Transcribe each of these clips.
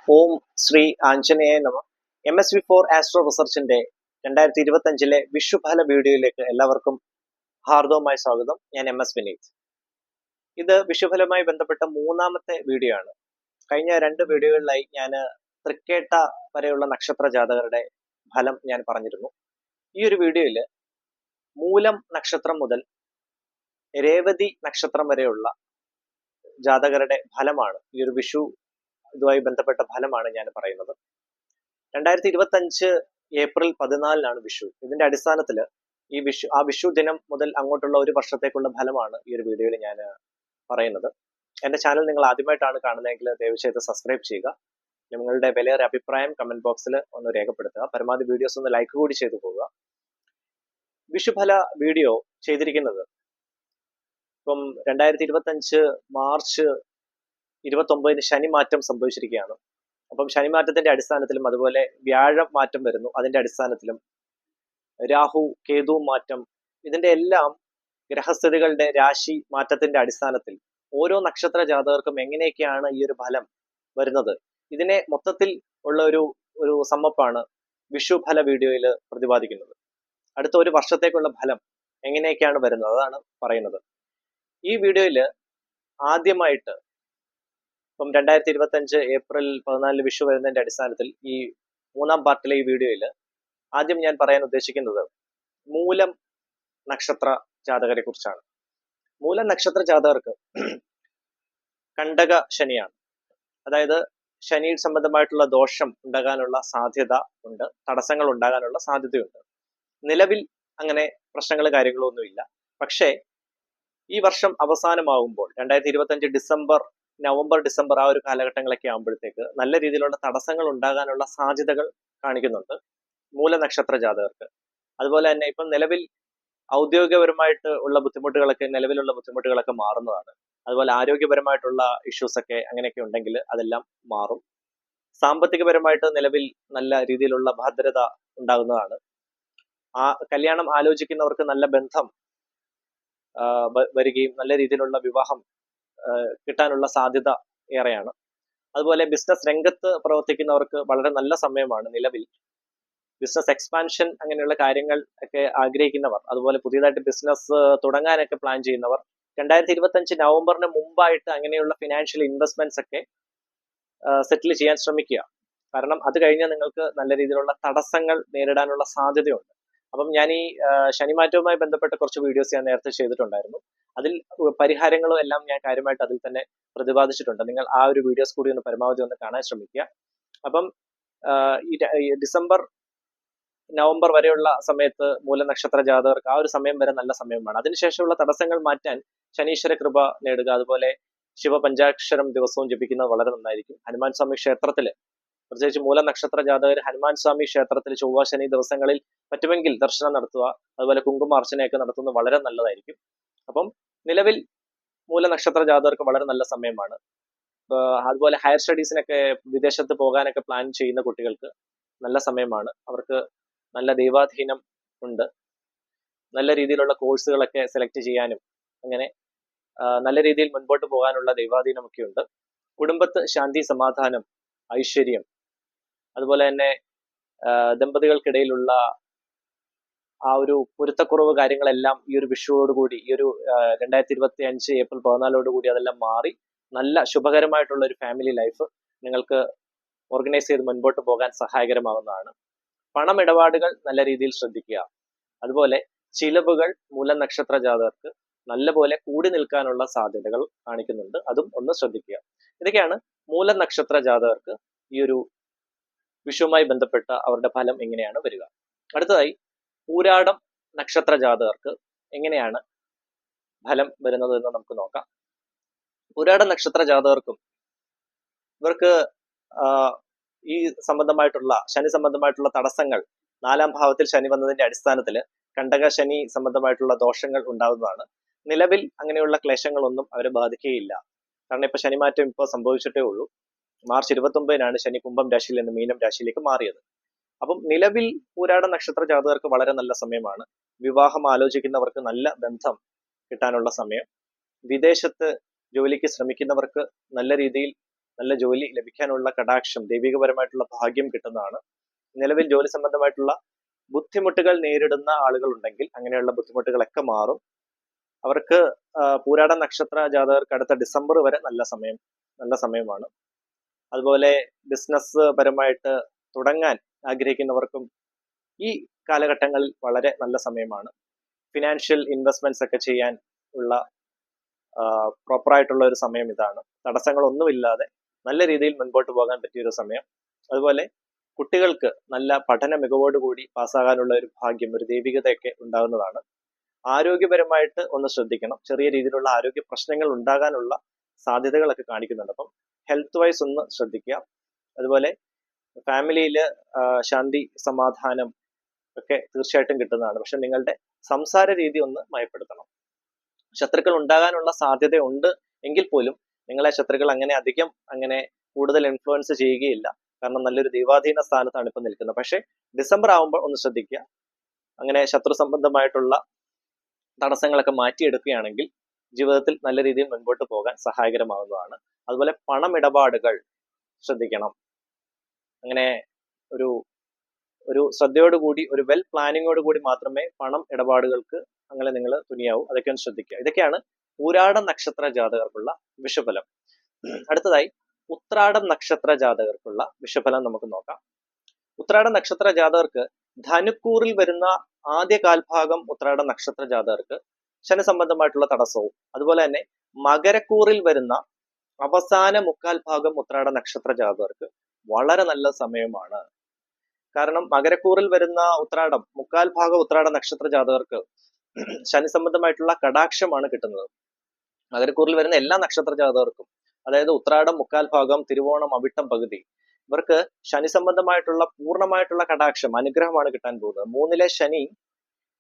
ഓം ശ്രീ ആഞ്ജനേയ നമ. MSV4 astro റിസർച്ചിന്റെ 2025 വിഷുഫല വീഡിയോയിലേക്ക് എല്ലാവർക്കും ഹാർദവമായ സ്വാഗതം. ഞാൻ MS വിനീത്. ഇത് വിഷുഫലവുമായി ബന്ധപ്പെട്ട മൂന്നാമത്തെ വീഡിയോ ആണ്. കഴിഞ്ഞ 2 വീഡിയോകളിലായി ഞാൻ തൃക്കേട്ട വരെയുള്ള നക്ഷത്ര ജാതകരുടെ ഫലം ഞാൻ പറഞ്ഞിരുന്നു. ഈ ഒരു വീഡിയോയിൽ മൂലം നക്ഷത്രം മുതൽ രേവതി നക്ഷത്രം വരെയുള്ള ജാതകരുടെ ഫലമാണ്, ഈ ഒരു വിഷു ഇതുമായി ബന്ധപ്പെട്ട ഫലമാണ് ഞാൻ പറയുന്നത്. 2025 ഏപ്രിൽ 14 വിഷു. ഇതിന്റെ അടിസ്ഥാനത്തിൽ ഈ വിഷു ദിനം മുതൽ അങ്ങോട്ടുള്ള ഒരു വർഷത്തേക്കുള്ള ഫലമാണ് ഈ ഒരു വീഡിയോയിൽ ഞാൻ പറയുന്നത്. എന്റെ ചാനൽ നിങ്ങൾ ആദ്യമായിട്ടാണ് കാണുന്നതെങ്കിൽ ദയവുചെയ്ത് സബ്സ്ക്രൈബ് ചെയ്യുക. നിങ്ങളുടെ വിലയേറിയ അഭിപ്രായം കമന്റ് ബോക്സിൽ ഒന്ന് രേഖപ്പെടുത്തുക. പരമാവധി വീഡിയോസ് ഒന്ന് ലൈക്ക് കൂടി ചെയ്തു പോവുക. വിഷുഫല വീഡിയോ ചെയ്തിരിക്കുന്നത് ഇപ്പം 2025 മാർച്ച് 29 ശനി മാറ്റം സംഭവിച്ചിരിക്കുകയാണ്. അപ്പം ശനിമാറ്റത്തിന്റെ അടിസ്ഥാനത്തിലും അതുപോലെ വ്യാഴം മാറ്റം വരുന്നു, അതിന്റെ അടിസ്ഥാനത്തിലും രാഹു കേതു മാറ്റം, ഇതിന്റെ എല്ലാം ഗ്രഹസ്ഥിതികളുടെ രാശി മാറ്റത്തിന്റെ അടിസ്ഥാനത്തിൽ ഓരോ നക്ഷത്ര ജാതകർക്കും എങ്ങനെയൊക്കെയാണ് ഈ ഒരു ഫലം വരുന്നത്, ഇതിനെ മൊത്തത്തിൽ ഉള്ള ഒരു സമ്മപ്പാണ് വിഷു ഫല വീഡിയോയിൽ പ്രതിപാദിക്കുന്നത്. അടുത്ത ഒരു വർഷത്തേക്കുള്ള ഫലം എങ്ങനെയൊക്കെയാണ് വരുന്നത് അതാണ് പറയുന്നത്. ഈ വീഡിയോയിൽ ആദ്യമായിട്ട് ഇപ്പം 2025 ഏപ്രിൽ 14 വിഷു വരുന്നതിന്റെ അടിസ്ഥാനത്തിൽ ഈ മൂന്നാം പാർട്ടിലെ ഈ വീഡിയോയിൽ ആദ്യം ഞാൻ പറയാൻ ഉദ്ദേശിക്കുന്നത് മൂലം നക്ഷത്ര ജാതകരെ കുറിച്ചാണ്. മൂലം നക്ഷത്ര ജാതകർക്ക് കണ്ടക ശനിയാണ്. അതായത് ശനി സംബന്ധമായിട്ടുള്ള ദോഷം ഉണ്ടാകാനുള്ള സാധ്യത ഉണ്ട്, തടസ്സങ്ങൾ ഉണ്ടാകാനുള്ള സാധ്യതയുണ്ട്. നിലവിൽ അങ്ങനെ പ്രശ്നങ്ങൾ കാര്യങ്ങളൊന്നുമില്ല. പക്ഷേ ഈ വർഷം അവസാനമാകുമ്പോൾ 2025 നവംബർ ഡിസംബർ ആ ഒരു കാലഘട്ടങ്ങളൊക്കെ ആകുമ്പോഴത്തേക്ക് നല്ല രീതിയിലുള്ള തടസ്സങ്ങൾ ഉണ്ടാകാനുള്ള സാധ്യതകൾ കാണിക്കുന്നുണ്ട് മൂലനക്ഷത്ര ജാതകർക്ക്. അതുപോലെ തന്നെ ഇപ്പം നിലവിൽ ഔദ്യോഗികപരമായിട്ട് ഉള്ള നിലവിലുള്ള ബുദ്ധിമുട്ടുകളൊക്കെ മാറുന്നതാണ്. അതുപോലെ ആരോഗ്യപരമായിട്ടുള്ള ഇഷ്യൂസ് ഒക്കെ അങ്ങനെയൊക്കെ ഉണ്ടെങ്കിൽ അതെല്ലാം മാറും. സാമ്പത്തികപരമായിട്ട് നിലവിൽ നല്ല രീതിയിലുള്ള ഭദ്രത ഉണ്ടാകുന്നതാണ്. കല്യാണം ആലോചിക്കുന്നവർക്ക് നല്ല ബന്ധം വരികയും നല്ല രീതിയിലുള്ള വിവാഹം കിട്ടാനുള്ള സാധ്യത ഏറെയാണ്. അതുപോലെ ബിസിനസ് രംഗത്ത് പ്രവർത്തിക്കുന്നവർക്ക് വളരെ നല്ല സമയമാണ് നിലവിൽ. ബിസിനസ് എക്സ്പാൻഷൻ അങ്ങനെയുള്ള കാര്യങ്ങൾ ഒക്കെ ആഗ്രഹിക്കുന്നവർ, അതുപോലെ പുതിയതായിട്ട് ബിസിനസ് തുടങ്ങാനൊക്കെ പ്ലാൻ ചെയ്യുന്നവർ 2025 നവംബറിന് മുമ്പായിട്ട് അങ്ങനെയുള്ള ഫിനാൻഷ്യൽ ഇൻവെസ്റ്റ്മെന്റ്സ് ഒക്കെ സെറ്റിൽ ചെയ്യാൻ ശ്രമിക്കുക. കാരണം അത് കഴിഞ്ഞാൽ നിങ്ങൾക്ക് നല്ല രീതിയിലുള്ള തടസ്സങ്ങൾ നേരിടാനുള്ള സാധ്യതയുണ്ട്. അപ്പം ഞാൻ ഈ ശനിമാറ്റവുമായി ബന്ധപ്പെട്ട കുറച്ച് വീഡിയോസ് ഞാൻ നേരത്തെ ചെയ്തിട്ടുണ്ടായിരുന്നു. അതിൽ പരിഹാരങ്ങളും എല്ലാം ഞാൻ കാര്യമായിട്ട് അതിൽ തന്നെ പ്രതിപാദിച്ചിട്ടുണ്ട്. നിങ്ങൾ ആ ഒരു വീഡിയോസ് കൂടി ഒന്ന് പരമാവധി ഒന്ന് കാണാൻ ശ്രമിക്കുക. അപ്പം ഈ ഡിസംബർ നവംബർ വരെയുള്ള സമയത്ത് മൂലനക്ഷത്ര ജാതകർക്ക് ആ ഒരു സമയം വരെ നല്ല സമയമാണ്. അതിനുശേഷമുള്ള തടസ്സങ്ങൾ മാറ്റാൻ ശനീശ്വര കൃപ നേടുക, അതുപോലെ ശിവപഞ്ചാക്ഷരം ദിവസവും ജപിക്കുന്നത് വളരെ നന്നായിരിക്കും. ഹനുമാൻ സ്വാമി ക്ഷേത്രത്തിൽ, പ്രത്യേകിച്ച് മൂലനക്ഷത്ര ജാതകർ ഹനുമാൻ സ്വാമി ക്ഷേത്രത്തിൽ ചൊവ്വ ശനി ദിവസങ്ങളിൽ പറ്റുമെങ്കിൽ ദർശനം നടത്തുക, അതുപോലെ കുങ്കുമാർച്ചനയൊക്കെ നടത്തുന്നത് വളരെ നല്ലതായിരിക്കും. അപ്പം നിലവിൽ മൂലനക്ഷത്ര ജാതകർക്ക് വളരെ നല്ല സമയമാണ്. അതുപോലെ ഹയർ സ്റ്റഡീസിനൊക്കെ വിദേശത്ത് പോകാനൊക്കെ പ്ലാൻ ചെയ്യുന്ന കുട്ടികൾക്ക് നല്ല സമയമാണ്. അവർക്ക് നല്ല ദൈവാധീനം ഉണ്ട്. നല്ല രീതിയിലുള്ള കോഴ്സുകളൊക്കെ സെലക്ട് ചെയ്യാനും അങ്ങനെ നല്ല രീതിയിൽ മുൻപോട്ട് പോകാനുള്ള ദൈവാധീനമൊക്കെ ഉണ്ട്. കുടുംബത്ത് ശാന്തി, സമാധാനം, ഐശ്വര്യം, അതുപോലെ തന്നെ ദമ്പതികൾക്കിടയിലുള്ള ആ ഒരു പൊരുത്തക്കുറവ് കാര്യങ്ങളെല്ലാം ഈ ഒരു വിഷുവോടുകൂടി, ഈ ഒരു 2025 ഏപ്രിൽ 14 അതെല്ലാം മാറി നല്ല ശുഭകരമായിട്ടുള്ള ഒരു ഫാമിലി ലൈഫ് നിങ്ങൾക്ക് ഓർഗനൈസ് ചെയ്ത് മുൻപോട്ട് പോകാൻ സഹായകരമാവുന്നതാണ്. പണമിടപാടുകൾ നല്ല രീതിയിൽ ശ്രദ്ധിക്കുക. അതുപോലെ ചിലവുകൾ മൂലനക്ഷത്ര ജാതകർക്ക് നല്ലപോലെ കൂടി നിൽക്കാനുള്ള സാധ്യതകൾ കാണിക്കുന്നുണ്ട്, അതും ഒന്ന് ശ്രദ്ധിക്കുക. ഇതൊക്കെയാണ് മൂലനക്ഷത്ര ജാതകർക്ക് ഈ ഒരു വിഷുവുമായി ബന്ധപ്പെട്ട അവരുടെ ഫലം എങ്ങനെയാണ് വരിക. അടുത്തതായി പൂരാടം നക്ഷത്ര ജാതകർക്ക് എങ്ങനെയാണ് ഫലം വരുന്നത് എന്ന് നമുക്ക് നോക്കാം. പൂരാട നക്ഷത്ര ജാതകർക്കും ഇവർക്ക് ഈ സംബന്ധമായിട്ടുള്ള ശനി സംബന്ധമായിട്ടുള്ള തടസ്സങ്ങൾ 4ാം ഭാവത്തിൽ ശനി വന്നതിന്റെ അടിസ്ഥാനത്തിൽ കണ്ടക ശനി സംബന്ധമായിട്ടുള്ള ദോഷങ്ങൾ ഉണ്ടാകുന്നതാണ്. നിലവിൽ അങ്ങനെയുള്ള ക്ലേശങ്ങളൊന്നും അവരെ ബാധിക്കുകയില്ല. കാരണം ഇപ്പൊ ശനിമാറ്റം ഇപ്പോൾ സംഭവിച്ചിട്ടേ ഉള്ളൂ. മാർച്ച് 29 ശനി കുംഭം രാശിയിൽ നിന്ന് മീനം രാശിയിലേക്ക് മാറിയത്. അപ്പം നിലവിൽ പൂരാട നക്ഷത്ര ജാതകർക്ക് വളരെ നല്ല സമയമാണ്. വിവാഹം ആലോചിക്കുന്നവർക്ക് നല്ല ബന്ധം കിട്ടാനുള്ള സമയം. വിദേശത്ത് ജോലിക്ക് ശ്രമിക്കുന്നവർക്ക് നല്ല രീതിയിൽ നല്ല ജോലി ലഭിക്കാനുള്ള കടാക്ഷം, ദൈവികപരമായിട്ടുള്ള ഭാഗ്യം കിട്ടുന്നതാണ്. നിലവിൽ ജോലി സംബന്ധമായിട്ടുള്ള ബുദ്ധിമുട്ടുകൾ നേരിടുന്ന ആളുകൾ ഉണ്ടെങ്കിൽ അങ്ങനെയുള്ള ബുദ്ധിമുട്ടുകളൊക്കെ മാറും. അവർക്ക് പൂരാട നക്ഷത്ര ജാതകർക്ക് അടുത്ത ഡിസംബർ വരെ നല്ല സമയമാണ്. അതുപോലെ ബിസിനസ് പരമായിട്ട് തുടങ്ങാൻ ആഗ്രഹിക്കുന്നവർക്കും ഈ കാലഘട്ടങ്ങളിൽ വളരെ നല്ല സമയമാണ്. ഫിനാൻഷ്യൽ ഇൻവെസ്റ്റ്മെന്റ്സ് ഒക്കെ ചെയ്യാൻ ഉള്ള പ്രോപ്പറായിട്ടുള്ള ഒരു സമയം ഇതാണ്. തടസ്സങ്ങളൊന്നുമില്ലാതെ നല്ല രീതിയിൽ മുൻപോട്ട് പോകാൻ പറ്റിയ ഒരു സമയം. അതുപോലെ കുട്ടികൾക്ക് നല്ല പഠന മികവോടുകൂടി പാസ്സാകാനുള്ള ഒരു ഭാഗ്യം, ഒരു ദൈവികതയൊക്കെ ഉണ്ടാകുന്നതാണ്. ആരോഗ്യപരമായിട്ട് ഒന്ന് ശ്രദ്ധിക്കണം. ചെറിയ രീതിയിലുള്ള ആരോഗ്യ പ്രശ്നങ്ങൾ ഉണ്ടാകാനുള്ള സാധ്യതകളൊക്കെ കാണിക്കുന്നുണ്ട്. അപ്പം ഹെൽത്ത് വൈസ് ഒന്ന് ശ്രദ്ധിക്കുക. അതുപോലെ ഫാമിലിയിൽ ശാന്തി സമാധാനം ഒക്കെ തീർച്ചയായിട്ടും കിട്ടുന്നതാണ്. പക്ഷെ നിങ്ങളുടെ സംസാര രീതി ഒന്ന് മയപ്പെടുത്തണം. ശത്രുക്കൾ ഉണ്ടാകാനുള്ള സാധ്യത ഉണ്ട് എങ്കിൽ പോലും നിങ്ങളെ ശത്രുക്കൾ അങ്ങനെ കൂടുതൽ ഇൻഫ്ലുവൻസ് ചെയ്യുകയില്ല. കാരണം നല്ലൊരു ദൈവാധീന സ്ഥാനത്താണ് ഇപ്പം നിൽക്കുന്നത്. പക്ഷെ ഡിസംബർ ആകുമ്പോൾ ഒന്ന് ശ്രദ്ധിക്കുക. അങ്ങനെ ശത്രു സംബന്ധമായിട്ടുള്ള തടസ്സങ്ങളൊക്കെ മാറ്റിയെടുക്കുകയാണെങ്കിൽ ജീവിതത്തിൽ നല്ല രീതിയിൽ മുൻപോട്ട് പോകാൻ സഹായകരമാകുന്നതാണ്. അതുപോലെ പണമിടപാടുകൾ ശ്രദ്ധിക്കണം. അങ്ങനെ ഒരു ശ്രദ്ധയോടുകൂടി, ഒരു വെൽ പ്ലാനിങ്ങോട് കൂടി മാത്രമേ പണം ഇടപാടുകൾക്ക് അങ്ങനെ നിങ്ങൾ തുനിയാവൂ. അതൊക്കെ ഒന്ന് ശ്രദ്ധിക്കുക. ഇതൊക്കെയാണ് പൂരാടം നക്ഷത്ര ജാതകർക്കുള്ള വിഷുഫലം. അടുത്തതായി ഉത്രാടം നക്ഷത്ര ജാതകർക്കുള്ള വിഷുഫലം നമുക്ക് നോക്കാം. ഉത്രാടം നക്ഷത്ര ജാതകർക്ക് ധനുക്കൂറിൽ വരുന്ന ആദ്യ കാൽഭാഗം ഉത്രാടം നക്ഷത്ര ജാതകർക്ക് ശനി സംബന്ധമായിട്ടുള്ള തടസ്സവും, അതുപോലെ തന്നെ മകരക്കൂറിൽ വരുന്ന അവസാന മുക്കാൽ ഭാഗം ഉത്രാട നക്ഷത്ര ജാതകർക്ക് വളരെ നല്ല സമയമാണ്. കാരണം മകരക്കൂറിൽ വരുന്ന മുക്കാൽ ഭാഗം ഉത്രാട നക്ഷത്ര ജാതകർക്ക് ശനി സംബന്ധമായിട്ടുള്ള കടാക്ഷമാണ് കിട്ടുന്നത്. മകരക്കൂറിൽ വരുന്ന എല്ലാ നക്ഷത്ര ജാതകർക്കും, അതായത് ഉത്രാടം മുക്കാൽ ഭാഗം, തിരുവോണം, അവിട്ടം പകുതി, ഇവർക്ക് ശനി സംബന്ധമായിട്ടുള്ള പൂർണ്ണമായിട്ടുള്ള കടാക്ഷം, അനുഗ്രഹമാണ് കിട്ടാൻ പോകുന്നത്. 3-ലെ ശനി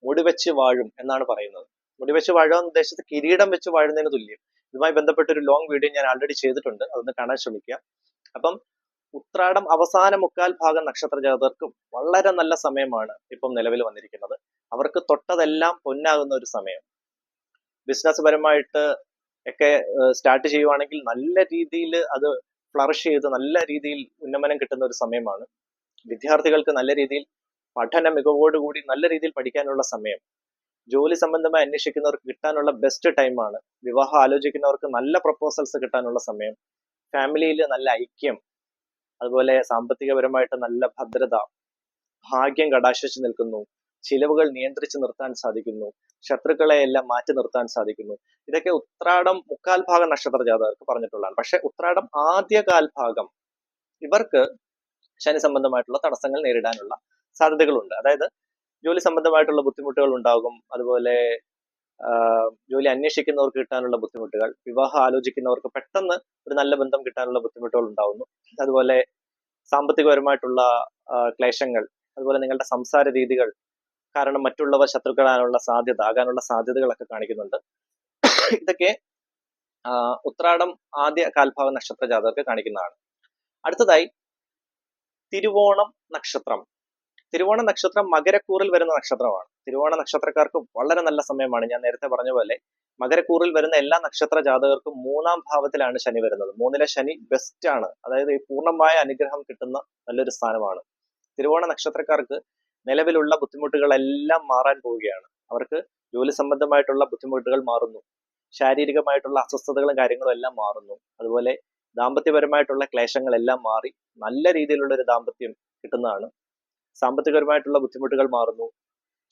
മുടിവെച്ച് വാഴും എന്നാണ് പറയുന്നത്. മുടിവെച്ച് വാഴുക എന്ന ഉദ്ദേശത്ത് കിരീടം വെച്ച് വാഴുന്നതിന് തുല്യം. ഇതുമായി ബന്ധപ്പെട്ട ഒരു ലോങ് വീഡിയോ ഞാൻ ആൾറെഡി ചെയ്തിട്ടുണ്ട്, അതൊന്ന് കാണാൻ ശ്രമിക്കുക. അപ്പം ഉത്രാടം അവസാന മുക്കാൽ ഭാഗം നക്ഷത്ര ജാതകർക്കും വളരെ നല്ല സമയമാണ് ഇപ്പം നിലവിൽ വന്നിരിക്കുന്നത്. അവർക്ക് തൊട്ടതെല്ലാം പൊന്നാകുന്ന ഒരു സമയം. ബിസിനസ് പരമായിട്ട് ഒക്കെ സ്റ്റാർട്ട് ചെയ്യുവാണെങ്കിൽ നല്ല രീതിയിൽ അത് ഫ്ലറിഷ് ചെയ്ത് നല്ല രീതിയിൽ ഉന്നമനം കിട്ടുന്ന ഒരു സമയമാണ്. വിദ്യാർത്ഥികൾക്ക് നല്ല രീതിയിൽ പഠന മികവോടുകൂടി നല്ല രീതിയിൽ പഠിക്കാനുള്ള സമയം. ജോലി സംബന്ധമായി അന്വേഷിക്കുന്നവർക്ക് കിട്ടാനുള്ള ബെസ്റ്റ് ടൈമാണ്. വിവാഹം ആലോചിക്കുന്നവർക്ക് നല്ല പ്രപ്പോസൽസ് കിട്ടാനുള്ള സമയം. ഫാമിലിയിൽ നല്ല ഐക്യം, അതുപോലെ സാമ്പത്തികപരമായിട്ട് നല്ല ഭദ്രത, ഭാഗ്യം കടാക്ഷിച്ചു നിൽക്കുന്നു, ചിലവുകൾ നിയന്ത്രിച്ച് നിർത്താൻ സാധിക്കുന്നു, ശത്രുക്കളെ എല്ലാം മാറ്റി നിർത്താൻ സാധിക്കുന്നു. ഇതൊക്കെ ഉത്രാടം മുക്കാൽ ഭാഗം നക്ഷത്ര ജാതകർക്ക് പറഞ്ഞിട്ടുള്ളതാണ്. പക്ഷെ ഉത്രാടം ആദ്യ കാൽഭാഗം ഇവർക്ക് ശനി സംബന്ധമായിട്ടുള്ള തടസ്സങ്ങൾ നേരിടാനുള്ള സാധ്യതകളുണ്ട്. അതായത് ജോലി സംബന്ധമായിട്ടുള്ള ബുദ്ധിമുട്ടുകൾ ഉണ്ടാകും. അതുപോലെ ജോലി അന്വേഷിക്കുന്നവർക്ക് കിട്ടാനുള്ള ബുദ്ധിമുട്ടുകൾ, വിവാഹം ആലോചിക്കുന്നവർക്ക് പെട്ടെന്ന് ഒരു നല്ല ബന്ധം കിട്ടാനുള്ള ബുദ്ധിമുട്ടുകൾ ഉണ്ടാകുന്നു. അതുപോലെ സാമ്പത്തികപരമായിട്ടുള്ള ക്ലേശങ്ങൾ, അതുപോലെ നിങ്ങളുടെ സംസാര രീതികൾ കാരണം മറ്റുള്ളവർ ശത്രുക്കളാകാനുള്ള സാധ്യതകളൊക്കെ കാണിക്കുന്നുണ്ട്. ഇതൊക്കെ ഉത്രാടം ആദ്യ കാൽഭാഗ നക്ഷത്ര ജാതകർക്ക് കാണിക്കുന്നതാണ്. അടുത്തതായി തിരുവോണം നക്ഷത്രം. തിരുവോണ നക്ഷത്രം മകരക്കൂറിൽ വരുന്ന നക്ഷത്രമാണ്. തിരുവോണ നക്ഷത്രക്കാർക്ക് വളരെ നല്ല സമയമാണ്. ഞാൻ നേരത്തെ പറഞ്ഞ പോലെ മകരക്കൂറിൽ വരുന്ന എല്ലാ നക്ഷത്ര ജാതകർക്കും 3-ാം ഭാവത്തിലാണ് ശനി വരുന്നത്. 3-ലെ ശനി ബെസ്റ്റ് ആണ്. അതായത് ഈ പൂർണ്ണമായ അനുഗ്രഹം കിട്ടുന്ന നല്ലൊരു സ്ഥാനമാണ്. തിരുവോണ നക്ഷത്രക്കാർക്ക് നിലവിലുള്ള ബുദ്ധിമുട്ടുകളെല്ലാം മാറാൻ പോവുകയാണ്. അവർക്ക് ജോലി സംബന്ധമായിട്ടുള്ള ബുദ്ധിമുട്ടുകൾ മാറുന്നു, ശാരീരികമായിട്ടുള്ള അസ്വസ്ഥതകളും കാര്യങ്ങളും എല്ലാം മാറുന്നു. അതുപോലെ ദാമ്പത്യപരമായിട്ടുള്ള ക്ലേശങ്ങളെല്ലാം മാറി നല്ല രീതിയിലുള്ള ഒരു ദാമ്പത്യം കിട്ടുന്നതാണ്. സാമ്പത്തികപരമായിട്ടുള്ള ബുദ്ധിമുട്ടുകൾ മാറുന്നു,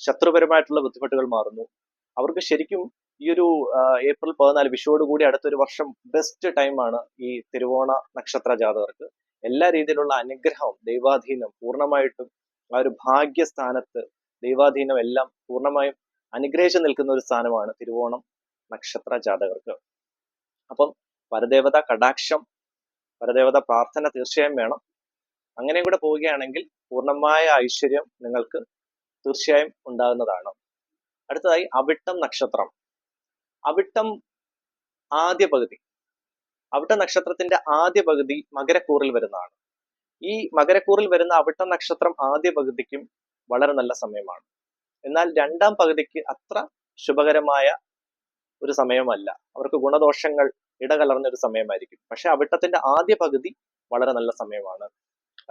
ശത്രുപരമായിട്ടുള്ള ബുദ്ധിമുട്ടുകൾ മാറുന്നു. അവർക്ക് ശരിക്കും ഈ ഒരു ഏപ്രിൽ 14 വിഷുവോടുകൂടി അടുത്തൊരു വർഷം ബെസ്റ്റ് ടൈമാണ് ഈ തിരുവോണ നക്ഷത്ര ജാതകർക്ക്. എല്ലാ രീതിയിലുള്ള അനുഗ്രഹവും ദൈവാധീനം പൂർണ്ണമായിട്ടും ആ ഒരു ഭാഗ്യസ്ഥാനത്ത് ദൈവാധീനം എല്ലാം പൂർണ്ണമായും അനുഗ്രഹിച്ചു നിൽക്കുന്ന ഒരു സ്ഥാനമാണ് തിരുവോണം നക്ഷത്ര ജാതകർക്ക്. അപ്പം പരദേവത കടാക്ഷം, പരദേവത പ്രാർത്ഥന തീർച്ചയായും വേണം. അങ്ങനെയും കൂടെ പോവുകയാണെങ്കിൽ പൂർണ്ണമായ ഐശ്വര്യം നിങ്ങൾക്ക് തീർച്ചയായും ഉണ്ടാകുന്നതാണ്. അടുത്തതായി അവിട്ടം നക്ഷത്രം. അവിട്ടം നക്ഷത്രത്തിന്റെ ആദ്യ പകുതി മകരക്കൂറിൽ വരുന്നതാണ്. ഈ മകരക്കൂറിൽ വരുന്ന അവിട്ടം നക്ഷത്രം ആദ്യ പകുതിക്കും വളരെ നല്ല സമയമാണ്. എന്നാൽ 2-ാം പകുതിക്ക് അത്ര ശുഭകരമായ ഒരു സമയമല്ല. അവർക്ക് ഗുണദോഷങ്ങൾ ഇടകലർന്ന ഒരു സമയമായിരിക്കും. പക്ഷെ അവിട്ടത്തിന്റെ ആദ്യ പകുതി വളരെ നല്ല സമയമാണ്.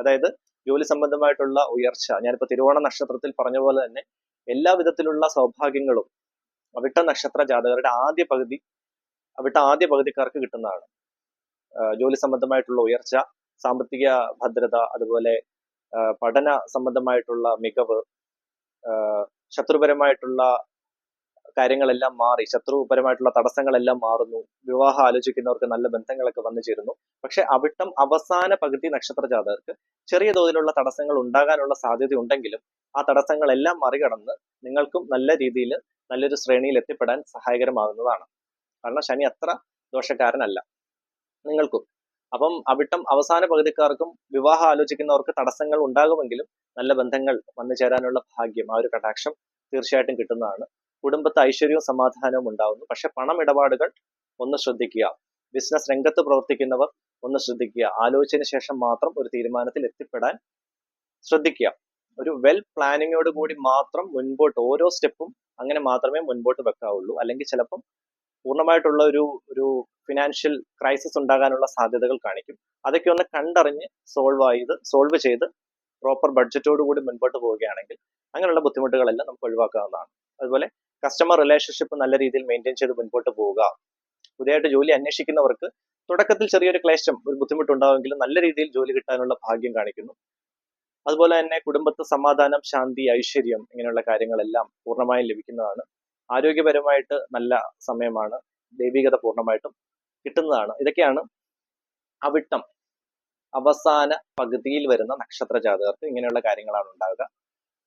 അതായത് ജോലി സംബന്ധമായിട്ടുള്ള ഉയർച്ച, ഞാനിപ്പോ തിരുവോണ നക്ഷത്രത്തിൽ പറഞ്ഞ പോലെ തന്നെ എല്ലാ വിധത്തിലുള്ള സൗഭാഗ്യങ്ങളും അവിട്ട നക്ഷത്ര ജാതകരുടെ ആദ്യ പകുതിക്കാർക്ക് കിട്ടുന്നതാണ്. ജോലി സംബന്ധമായിട്ടുള്ള ഉയർച്ച, സാമ്പത്തിക ഭദ്രത, അതുപോലെ പഠന സംബന്ധമായിട്ടുള്ള മികവ്, ശത്രുപരമായിട്ടുള്ള കാര്യങ്ങളെല്ലാം മാറി, ശത്രുപരമായിട്ടുള്ള തടസ്സങ്ങളെല്ലാം മാറുന്നു, വിവാഹം ആലോചിക്കുന്നവർക്ക് നല്ല ബന്ധങ്ങളൊക്കെ വന്നു ചേരുന്നു. പക്ഷെ അവിട്ടം അവസാന പകുതി നക്ഷത്ര ജാതകർക്ക് ചെറിയ തോതിലുള്ള തടസ്സങ്ങൾ ഉണ്ടാകാനുള്ള സാധ്യത ഉണ്ടെങ്കിലും ആ തടസ്സങ്ങളെല്ലാം മറികടന്ന് നിങ്ങൾക്കും നല്ല രീതിയിൽ നല്ലൊരു ശ്രേണിയിൽ എത്തിപ്പെടാൻ സഹായകരമാകുന്നതാണ്. കാരണം ശനി അത്ര ദോഷക്കാരനല്ല നിങ്ങൾക്കും. അപ്പം അവിട്ടം അവസാന പകുതിക്കാർക്കും വിവാഹം ആലോചിക്കുന്നവർക്ക് തടസ്സങ്ങൾ ഉണ്ടാകുമെങ്കിലും നല്ല ബന്ധങ്ങൾ വന്നു ചേരാനുള്ള ഭാഗ്യം, ആ ഒരു കടാക്ഷം തീർച്ചയായിട്ടും കിട്ടുന്നതാണ്. കുടുംബത്തെ ഐശ്വര്യവും സമാധാനവും ഉണ്ടാവുന്നു. പക്ഷെ പണം ഇടപാടുകൾ ഒന്ന് ശ്രദ്ധിക്കുക. ബിസിനസ് രംഗത്ത് പ്രവർത്തിക്കുന്നവർ ഒന്ന് ശ്രദ്ധിക്കുക. ആലോചിച്ചതിന് ശേഷം മാത്രം ഒരു തീരുമാനത്തിൽ എത്തിപ്പെടാൻ ശ്രദ്ധിക്കുക. ഒരു വെൽ പ്ലാനിങ്ങോട് കൂടി മാത്രം മുൻപോട്ട് ഓരോ സ്റ്റെപ്പും അങ്ങനെ മാത്രമേ മുൻപോട്ട് വെക്കാവുള്ളൂ. അല്ലെങ്കിൽ ചിലപ്പം പൂർണ്ണമായിട്ടുള്ള ഒരു ഫിനാൻഷ്യൽ ക്രൈസിസ് ഉണ്ടാകാനുള്ള സാധ്യതകൾ കാണിക്കും. അതൊക്കെ ഒന്ന് കണ്ടറിഞ്ഞ് സോൾവ് ചെയ്ത് പ്രോപ്പർ ബഡ്ജറ്റോട് കൂടി മുൻപോട്ട് പോവുകയാണെങ്കിൽ അങ്ങനെയുള്ള ബുദ്ധിമുട്ടുകളെല്ലാം നമുക്ക് ഒഴിവാക്കാവുന്നതാണ്. അതുപോലെ കസ്റ്റമർ റിലേഷൻഷിപ്പ് നല്ല രീതിയിൽ മെയിൻറ്റെയിൻ ചെയ്ത് മുൻപോട്ട് പോവുക. പുതിയതായിട്ട് ജോലി അന്വേഷിക്കുന്നവർക്ക് തുടക്കത്തിൽ ചെറിയൊരു ക്ലേശം, ഒരു ബുദ്ധിമുട്ടുണ്ടാവുമെങ്കിലും നല്ല രീതിയിൽ ജോലി കിട്ടാനുള്ള ഭാഗ്യം കാണിക്കുന്നു. അതുപോലെ തന്നെ കുടുംബത്ത് സമാധാനം, ശാന്തി, ഐശ്വര്യം ഇങ്ങനെയുള്ള കാര്യങ്ങളെല്ലാം പൂർണ്ണമായും ലഭിക്കുന്നതാണ്. ആരോഗ്യപരമായിട്ട് നല്ല സമയമാണ്. ദൈവികത പൂർണ്ണമായിട്ടും കിട്ടുന്നതാണ്. ഇതൊക്കെയാണ് അവിട്ടം അവസാന പകുതിയിൽ വരുന്ന നക്ഷത്ര ജാതകർക്ക് ഇങ്ങനെയുള്ള കാര്യങ്ങളാണ് ഉണ്ടാവുക.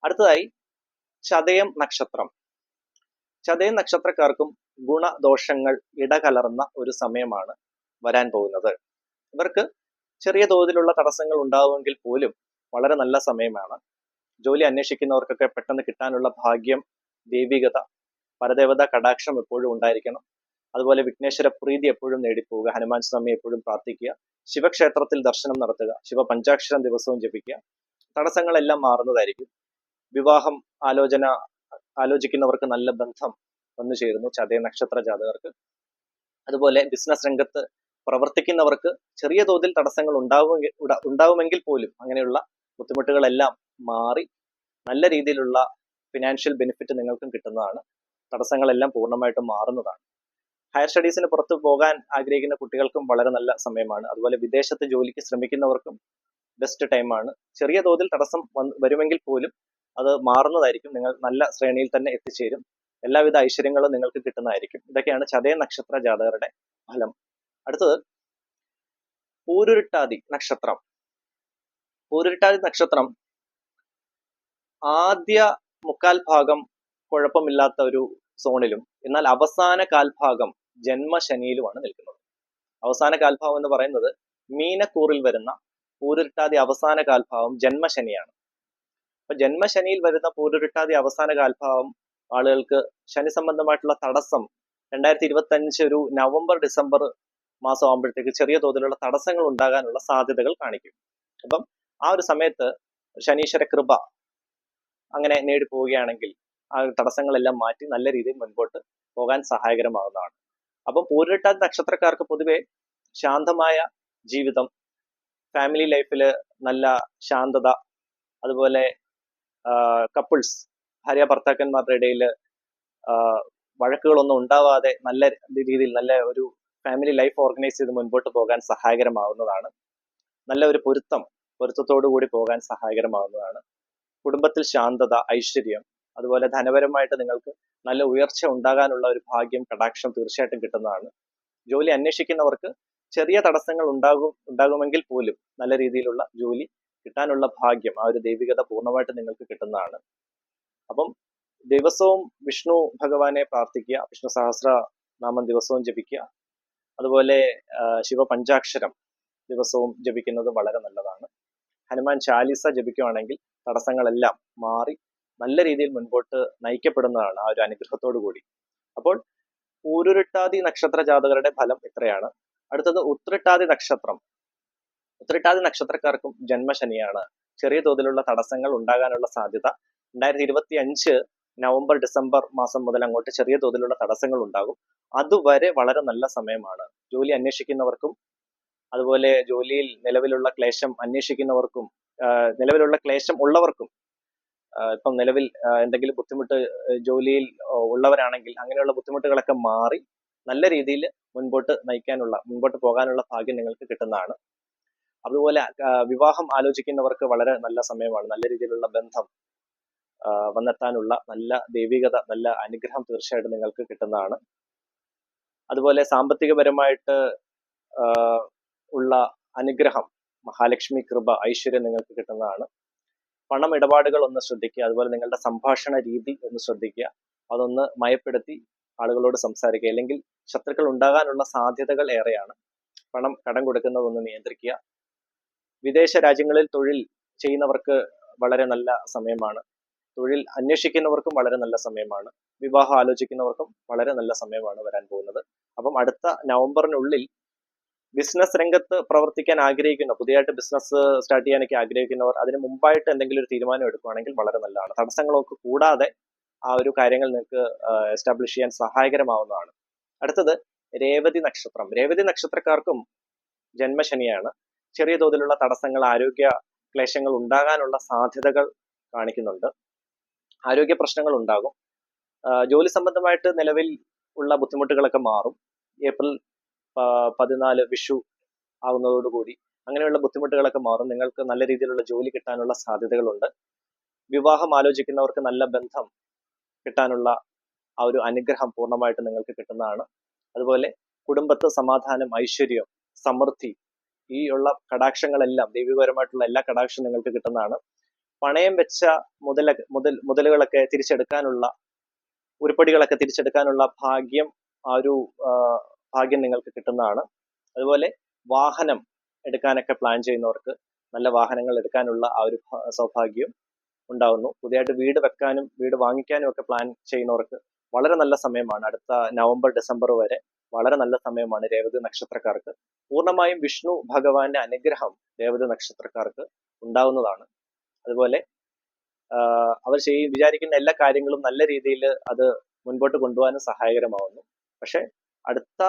അടുത്തതായി ചതയം നക്ഷത്രം. ചതയം നക്ഷത്രക്കാർക്കും ഗുണദോഷങ്ങൾ ഇടകലർന്ന ഒരു സമയമാണ് വരാൻ പോകുന്നത്. ഇവർക്ക് ചെറിയ തോതിലുള്ള തടസ്സങ്ങൾ ഉണ്ടാവുമെങ്കിൽ പോലും വളരെ നല്ല സമയമാണ്. ജോലി അന്വേഷിക്കുന്നവർക്കൊക്കെ പെട്ടെന്ന് കിട്ടാനുള്ള ഭാഗ്യം, ദൈവികത, പരദേവത കടാക്ഷം എപ്പോഴും ഉണ്ടായിരിക്കണം. അതുപോലെ വിഘ്നേശ്വര പ്രീതി എപ്പോഴും നേടിപ്പോവുക, ഹനുമാൻ സ്വാമി എപ്പോഴും പ്രാർത്ഥിക്കുക, ശിവക്ഷേത്രത്തിൽ ദർശനം നടത്തുക, ശിവ പഞ്ചാക്ഷരം ദിവസവും ജപിക്കുക. തടസ്സങ്ങളെല്ലാം മാറുന്നതായിരിക്കും. വിവാഹം ആലോചിക്കുന്നവർക്ക് നല്ല ബന്ധം വന്നു ചേരുന്നു ചതയ നക്ഷത്ര ജാതകർക്ക്. അതുപോലെ ബിസിനസ് രംഗത്ത് പ്രവർത്തിക്കുന്നവർക്ക് ചെറിയ തോതിൽ തടസ്സങ്ങൾ ഉണ്ടാവുമെങ്കിൽ പോലും അങ്ങനെയുള്ള ബുദ്ധിമുട്ടുകളെല്ലാം മാറി നല്ല രീതിയിലുള്ള ഫിനാൻഷ്യൽ ബെനിഫിറ്റ് നിങ്ങൾക്കും കിട്ടുന്നതാണ്. തടസ്സങ്ങളെല്ലാം പൂർണ്ണമായിട്ടും മാറുന്നതാണ്. ഹയർ സ്റ്റഡീസിന് പുറത്തു പോകാൻ ആഗ്രഹിക്കുന്ന കുട്ടികൾക്കും വളരെ നല്ല സമയമാണ്. അതുപോലെ വിദേശത്ത് ജോലിക്ക് ശ്രമിക്കുന്നവർക്കും ബെസ്റ്റ് ടൈമാണ്. ചെറിയ തോതിൽ തടസ്സം വരുമെങ്കിൽ പോലും അത് മാറുന്നതായിരിക്കും. നിങ്ങൾ നല്ല ശ്രേണിയിൽ തന്നെ എത്തിച്ചേരും. എല്ലാവിധ ഐശ്വര്യങ്ങളും നിങ്ങൾക്ക് കിട്ടുന്നതായിരിക്കും. ഇതൊക്കെയാണ് ചതയ നക്ഷത്ര ജാതകരുടെ ഫലം. അടുത്തത് പൂരുരുട്ടാതി നക്ഷത്രം. പൂരുരുട്ടാതി നക്ഷത്രം ആദ്യ മുക്കാൽ ഭാഗം കുഴപ്പമില്ലാത്ത ഒരു സോണിലും എന്നാൽ അവസാന കാൽഭാഗം ജന്മശനിയിലുമാണ് നിൽക്കുന്നത്. അവസാന കാൽഭാഗം എന്ന് പറയുന്നത് മീനക്കൂറിൽ വരുന്ന പൂരുരുട്ടാതി അവസാന കാൽഭാഗം ജന്മശനിയാണ്. അപ്പൊ ജന്മശനിയിൽ വരുന്ന പൂരുരുട്ടാതി അവസാന കാൽഭാഗം ആളുകൾക്ക് ശനി സംബന്ധമായിട്ടുള്ള തടസ്സം 2025 ഒരു നവംബർ ഡിസംബർ മാസം ആകുമ്പോഴത്തേക്ക് ചെറിയ തോതിലുള്ള തടസ്സങ്ങൾ ഉണ്ടാകാനുള്ള സാധ്യതകൾ കാണിക്കും. അപ്പം ആ ഒരു സമയത്ത് ശനീശ്വര കൃപ അങ്ങനെ നേടി പോവുകയാണെങ്കിൽ ആ തടസ്സങ്ങളെല്ലാം മാറ്റി നല്ല രീതിയിൽ മുൻപോട്ട് പോകാൻ സഹായകരമാകുന്നതാണ്. അപ്പം പൂരുരുട്ടാതി നക്ഷത്രക്കാർക്ക് പൊതുവെ ശാന്തമായ ജീവിതം, ഫാമിലി ലൈഫിൽ നല്ല ശാന്തത, അതുപോലെ കപ്പിൾസ് ഭാര്യ ഭർത്താക്കന്മാരുടെ ഇടയിൽ വഴക്കുകളൊന്നും ഉണ്ടാവാതെ നല്ല രീതിയിൽ നല്ല ഒരു ഫാമിലി ലൈഫ് ഓർഗനൈസ് ചെയ്ത് മുൻപോട്ട് പോകാൻ സഹായകരമാകുന്നതാണ്. നല്ല ഒരു പൊരുത്തത്തോടു കൂടി പോകാൻ സഹായകരമാകുന്നതാണ്. കുടുംബത്തിൽ ശാന്തത, ഐശ്വര്യം, അതുപോലെ ധനപരമായിട്ട് നിങ്ങൾക്ക് നല്ല ഉയർച്ച ഉണ്ടാകാനുള്ള ഒരു ഭാഗ്യം, കടാക്ഷം തീർച്ചയായിട്ടും കിട്ടുന്നതാണ്. ജോലി അന്വേഷിക്കുന്നവർക്ക് ചെറിയ തടസ്സങ്ങൾ ഉണ്ടാകുമെങ്കിൽ പോലും നല്ല രീതിയിലുള്ള ജോലി കിട്ടാനുള്ള ഭാഗ്യം, ആ ഒരു ദൈവികത പൂർണ്ണമായിട്ട് നിങ്ങൾക്ക് കിട്ടുന്നതാണ്. അപ്പം ദിവസവും വിഷ്ണു ഭഗവാനെ പ്രാർത്ഥിക്കുക, വിഷ്ണു സഹസ്രനാമം ദിവസവും ജപിക്കുക, അതുപോലെ ശിവ പഞ്ചാക്ഷരം ദിവസവും ജപിക്കുന്നത് വളരെ നല്ലതാണ്. ഹനുമാൻ ചാലിസ ജപിക്കുകയാണെങ്കിൽ തടസ്സങ്ങളെല്ലാം മാറി നല്ല രീതിയിൽ മുൻപോട്ട് നയിക്കപ്പെടുന്നതാണ് ആ ഒരു അനുഗ്രഹത്തോടു കൂടി. അപ്പോൾ പൂരുരുട്ടാതി നക്ഷത്ര ജാതകരുടെ ഫലം ഇത്രയാണ്. അടുത്തത് ഉത്രട്ടാതി നക്ഷത്രം. ഉത്രട്ടാതി നക്ഷത്രക്കാർക്കും ജന്മശനിയാണ്. ചെറിയ തോതിലുള്ള തടസ്സങ്ങൾ ഉണ്ടാകാനുള്ള സാധ്യത 2025 നവംബർ ഡിസംബർ മാസം മുതൽ അങ്ങോട്ട് ചെറിയ തോതിലുള്ള തടസ്സങ്ങൾ ഉണ്ടാകും. അതുവരെ വളരെ നല്ല സമയമാണ്. ജോലി അന്വേഷിക്കുന്നവർക്കും അതുപോലെ ജോലിയിൽ നിലവിലുള്ള ക്ലേശം അന്വേഷിക്കുന്നവർക്കും നിലവിലുള്ള ക്ലേശം ഉള്ളവർക്കും ഇപ്പം നിലവിൽ എന്തെങ്കിലും ബുദ്ധിമുട്ട് ജോലിയിൽ ഉള്ളവരാണെങ്കിൽ അങ്ങനെയുള്ള ബുദ്ധിമുട്ടുകളൊക്കെ മാറി നല്ല രീതിയിൽ മുൻപോട്ട് പോകാനുള്ള ഭാഗ്യം നിങ്ങൾക്ക് കിട്ടുന്നതാണ്. അതുപോലെ വിവാഹം ആലോചിക്കുന്നവർക്ക് വളരെ നല്ല സമയമാണ്. നല്ല രീതിയിലുള്ള ബന്ധം വന്നെത്താനുള്ള നല്ല ദൈവികത, നല്ല അനുഗ്രഹം തീർച്ചയായിട്ടും നിങ്ങൾക്ക് കിട്ടുന്നതാണ്. അതുപോലെ സാമ്പത്തികപരമായിട്ട് ഉള്ള അനുഗ്രഹം, മഹാലക്ഷ്മി കൃപ, ഐശ്വര്യം നിങ്ങൾക്ക് കിട്ടുന്നതാണ്. പണം ഇടപാടുകൾ ഒന്ന് ശ്രദ്ധിക്കുക. അതുപോലെ നിങ്ങളുടെ സംഭാഷണ രീതി ഒന്ന് ശ്രദ്ധിക്കുക. അതൊന്ന് മയപ്പെടുത്തി ആളുകളോട് സംസാരിക്കുക. അല്ലെങ്കിൽ ശത്രുക്കൾ ഉണ്ടാകാനുള്ള സാധ്യതകൾ ഏറെയാണ്. പണം കടം കൊടുക്കുന്നതൊന്ന് നിയന്ത്രിക്കുക. വിദേശ രാജ്യങ്ങളിൽ തൊഴിൽ ചെയ്യുന്നവർക്ക് വളരെ നല്ല സമയമാണ്. തൊഴിൽ അന്വേഷിക്കുന്നവർക്കും വളരെ നല്ല സമയമാണ്. വിവാഹം ആലോചിക്കുന്നവർക്കും വളരെ നല്ല സമയമാണ് വരാൻ പോകുന്നത്. അപ്പം അടുത്ത നവംബറിനുള്ളിൽ ബിസിനസ് രംഗത്ത് പ്രവർത്തിക്കാൻ ആഗ്രഹിക്കുന്ന, പുതിയതായിട്ട് ബിസിനസ് സ്റ്റാർട്ട് ചെയ്യാനൊക്കെ ആഗ്രഹിക്കുന്നവർ അതിന് മുമ്പായിട്ട് എന്തെങ്കിലും ഒരു തീരുമാനം എടുക്കുകയാണെങ്കിൽ വളരെ നല്ലതാണ്. തടസ്സങ്ങളൊക്കെ കൂടാതെ ആ ഒരു കാര്യങ്ങൾ നിങ്ങൾക്ക് എസ്റ്റാബ്ലിഷ് ചെയ്യാൻ സഹായകരമാവുന്നതാണ്. അടുത്തത് രേവതി നക്ഷത്രം. രേവതി നക്ഷത്രക്കാർക്കും ജന്മശനിയാണ്. ചെറിയ തോതിലുള്ള തടസ്സങ്ങൾ, ആരോഗ്യ ക്ലേശങ്ങൾ ഉണ്ടാകാനുള്ള സാധ്യതകൾ കാണിക്കുന്നുണ്ട്. ആരോഗ്യ പ്രശ്നങ്ങൾ ഉണ്ടാകും. ജോലി സംബന്ധമായിട്ട് നിലവിൽ ഉള്ള ബുദ്ധിമുട്ടുകളൊക്കെ മാറും. ഏപ്രിൽ 14 വിഷു ആകുന്നതോടുകൂടി അങ്ങനെയുള്ള ബുദ്ധിമുട്ടുകളൊക്കെ മാറും. നിങ്ങൾക്ക് നല്ല രീതിയിലുള്ള ജോലി കിട്ടാനുള്ള സാധ്യതകളുണ്ട്. വിവാഹം ആലോചിക്കുന്നവർക്ക് നല്ല ബന്ധം കിട്ടാനുള്ള ആ ഒരു അനുഗ്രഹം പൂർണ്ണമായിട്ട് നിങ്ങൾക്ക് കിട്ടുന്നതാണ്. അതുപോലെ കുടുംബത്ത് സമാധാനം, ഐശ്വര്യം, സമൃദ്ധി, ഈ ഉള്ള കടാക്ഷങ്ങളെല്ലാം, ദൈവികപരമായിട്ടുള്ള എല്ലാ കടാക്ഷവും നിങ്ങൾക്ക് കിട്ടുന്നതാണ്. പണയം വെച്ച മുതലുകളൊക്കെ തിരിച്ചെടുക്കാനുള്ള, ഉരുപ്പടികളൊക്കെ തിരിച്ചെടുക്കാനുള്ള ഭാഗ്യം, ആ ഒരു ഭാഗ്യം നിങ്ങൾക്ക് കിട്ടുന്നതാണ്. അതുപോലെ വാഹനം എടുക്കാനൊക്കെ പ്ലാൻ ചെയ്യുന്നവർക്ക് നല്ല വാഹനങ്ങൾ എടുക്കാനുള്ള ആ ഒരു സൗഭാഗ്യം ഉണ്ടാകുന്നു. പുതിയതായിട്ട് വീട് വെക്കാനും വീട് വാങ്ങിക്കാനും ഒക്കെ പ്ലാൻ ചെയ്യുന്നവർക്ക് വളരെ നല്ല സമയമാണ്. അടുത്ത നവംബർ ഡിസംബർ വരെ വളരെ നല്ല സമയമാണ് രേവതി നക്ഷത്രക്കാർക്ക്. പൂർണ്ണമായും വിഷ്ണു ഭഗവാന്റെ അനുഗ്രഹം രേവതി നക്ഷത്രക്കാർക്ക് ഉണ്ടാവുന്നതാണ്. അതുപോലെ അവർ വിചാരിക്കുന്ന എല്ലാ കാര്യങ്ങളും നല്ല രീതിയിൽ അത് മുൻപോട്ട് കൊണ്ടുപോകാനും സഹായകരമാവുന്നു. പക്ഷെ അടുത്ത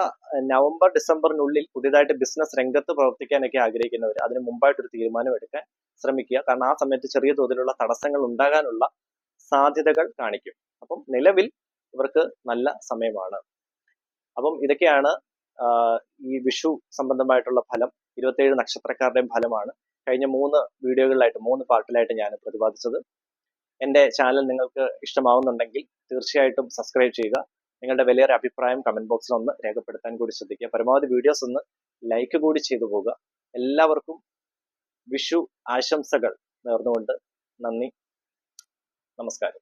നവംബർ ഡിസംബറിനുള്ളിൽ പുതിയതായിട്ട് ബിസിനസ് രംഗത്ത് പ്രവർത്തിക്കാനൊക്കെ ആഗ്രഹിക്കുന്നവർ അതിന് മുമ്പായിട്ടൊരു തീരുമാനം എടുക്കാൻ ശ്രമിക്കുക. കാരണം ആ സമയത്ത് ചെറിയ തോതിലുള്ള തടസ്സങ്ങൾ ഉണ്ടാകാനുള്ള സാധ്യതകൾ കാണിക്കും. അപ്പം നിലവിൽ ഇവർക്ക് നല്ല സമയമാണ്. അപ്പം ഇതൊക്കെയാണ് ഈ വിഷു സംബന്ധമായിട്ടുള്ള ഫലം. 27 നക്ഷത്രക്കാരുടെയും ഫലമാണ് കഴിഞ്ഞ 3 വീഡിയോകളിലായിട്ട്, 3 പാർട്ടിലായിട്ട് ഞാൻ പ്രതിപാദിച്ചത്. എൻ്റെ ചാനൽ നിങ്ങൾക്ക് ഇഷ്ടമാവുന്നുണ്ടെങ്കിൽ തീർച്ചയായിട്ടും സബ്സ്ക്രൈബ് ചെയ്യുക. നിങ്ങളുടെ വലിയൊരു അഭിപ്രായം കമന്റ് ബോക്സിൽ ഒന്ന് രേഖപ്പെടുത്താൻ കൂടി ശ്രദ്ധിക്കുക. പരമാവധി വീഡിയോസ് ഒന്ന് ലൈക്ക് കൂടി ചെയ്തു പോകുക. എല്ലാവർക്കും വിഷു ആശംസകൾ നേർന്നുകൊണ്ട് നന്ദി, നമസ്കാരം.